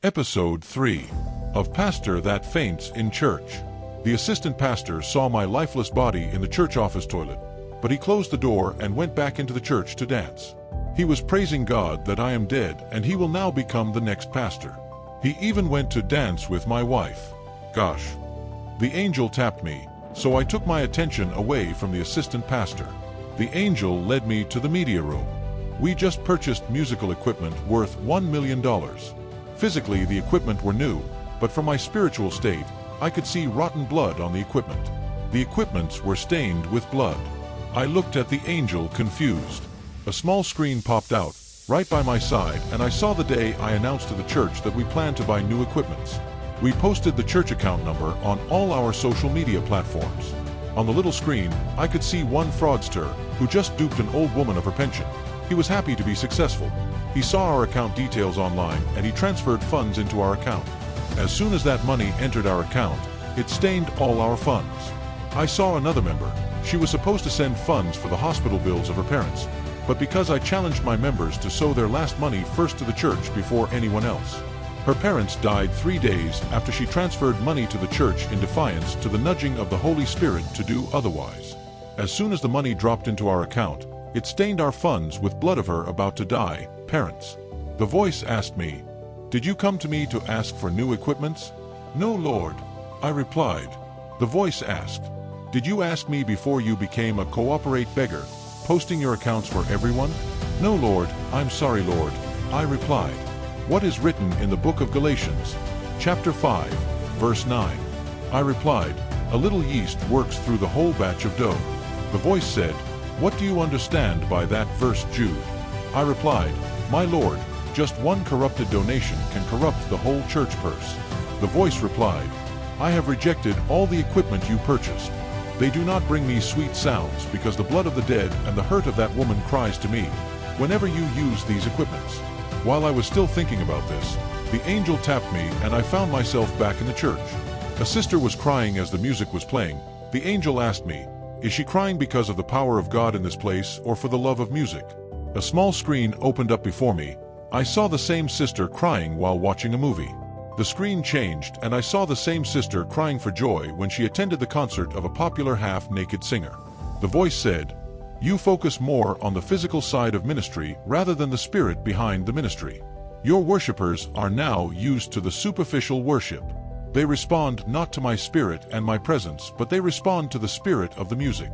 Episode 3 of Pastor That Faints in Church. The assistant pastor saw my lifeless body in the church office toilet, but he closed the door and went back into the church to dance. He was praising God that I am dead and he will now become the next pastor. He even went to dance with my wife. Gosh. The angel tapped me, so I took my attention away from the assistant pastor. The angel led me to the media room. We just purchased musical equipment worth $1 million. Physically, the equipment were new, but from my spiritual state, I could see rotten blood on the equipment. The equipments were stained with blood. I looked at the angel confused. A small screen popped out, right by my side, and I saw the day I announced to the church that we planned to buy new equipments. We posted the church account number on all our social media platforms. On the little screen, I could see one fraudster who just duped an old woman of her pension. He was happy to be successful. He saw our account details online and he transferred funds into our account. As soon as that money entered our account, it stained all our funds. I saw another member. She was supposed to send funds for the hospital bills of her parents, but because I challenged my members to sow their last money first to the church before anyone else. Her parents died 3 days after she transferred money to the church in defiance to the nudging of the Holy Spirit to do otherwise. As soon as the money dropped into our account, it stained our funds with blood of her about to die parents. The voice asked me, "Did you come to me to ask for new equipments?" "No, Lord," I replied. The voice asked, "Did you ask me before you became a cooperate beggar, posting your accounts for everyone?" "No, Lord, I'm sorry, Lord," I replied. "What is written in the book of Galatians, chapter 5, verse 9? I replied, "A little yeast works through the whole batch of dough." The voice said, "What do you understand by that verse, Jude?" I replied, "My Lord, just one corrupted donation can corrupt the whole church purse." The voice replied, "I have rejected all the equipment you purchased. They do not bring me sweet sounds because the blood of the dead and the hurt of that woman cries to me whenever you use these equipments." While I was still thinking about this, the angel tapped me and I found myself back in the church. A sister was crying as the music was playing. The angel asked me, "Is she crying because of the power of God in this place or for the love of music?" A small screen opened up before me. I saw the same sister crying while watching a movie. The screen changed and I saw the same sister crying for joy when she attended the concert of a popular half-naked singer. The voice said, "You focus more on the physical side of ministry rather than the spirit behind the ministry. Your worshipers are now used to the superficial worship. They respond not to my spirit and my presence, but they respond to the spirit of the music."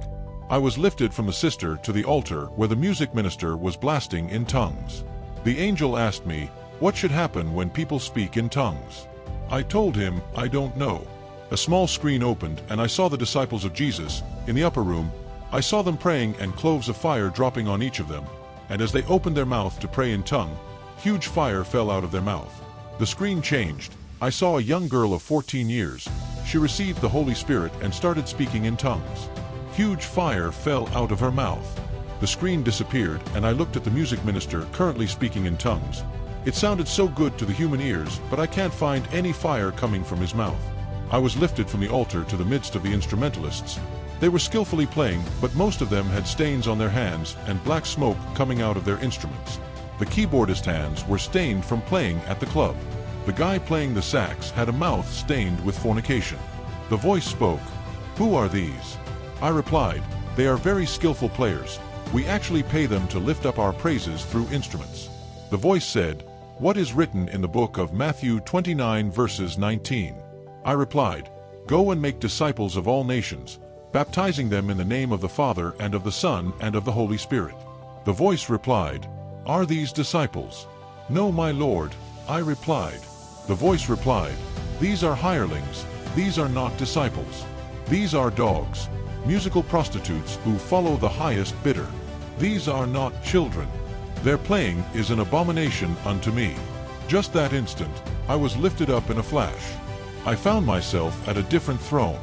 I was lifted from the sister to the altar where the music minister was blasting in tongues. The angel asked me, "What should happen when people speak in tongues?" I told him, "I don't know." A small screen opened and I saw the disciples of Jesus in the upper room. I saw them praying and cloves of fire dropping on each of them, and as they opened their mouth to pray in tongue, huge fire fell out of their mouth. The screen changed. I saw a young girl of 14 years. She received the Holy Spirit and started speaking in tongues. Huge fire fell out of her mouth. The screen disappeared and I looked at the music minister currently speaking in tongues. It sounded so good to the human ears, but I can't find any fire coming from his mouth. I was lifted from the altar to the midst of the instrumentalists. They were skillfully playing, but most of them had stains on their hands and black smoke coming out of their instruments. The keyboardist hands were stained from playing at the club. The guy playing the sax had a mouth stained with fornication. The voice spoke, "Who are these?" I replied, "They are very skillful players. We actually pay them to lift up our praises through instruments." The voice said, "What is written in the book of Matthew 29 verses 19? I replied, "Go and make disciples of all nations, baptizing them in the name of the Father and of the Son and of the Holy Spirit." The voice replied, "Are these disciples?" "No, my Lord," I replied. The voice replied, "These are hirelings, these are not disciples. These are dogs, musical prostitutes who follow the highest bidder. These are not children. Their playing is an abomination unto me." Just that instant, I was lifted up in a flash. I found myself at a different throne.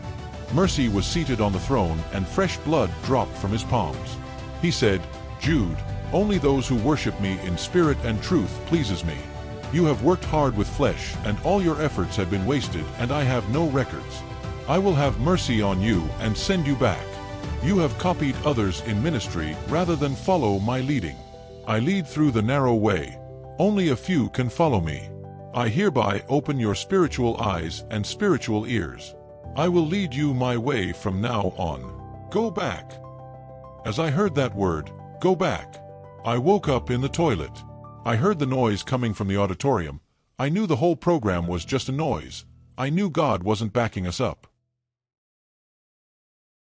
Mercy was seated on the throne and fresh blood dropped from his palms. He said, "Jude, only those who worship me in spirit and truth pleases me. You have worked hard with flesh and all your efforts have been wasted and I have no records. I will have mercy on you and send you back. You have copied others in ministry rather than follow my leading. I lead through the narrow way. Only a few can follow me. I hereby open your spiritual eyes and spiritual ears. I will lead you my way from now on. Go back. As I heard that word, go back, I woke up in the toilet. I heard the noise coming from the auditorium. I knew the whole program was just a noise. I knew God wasn't backing us up.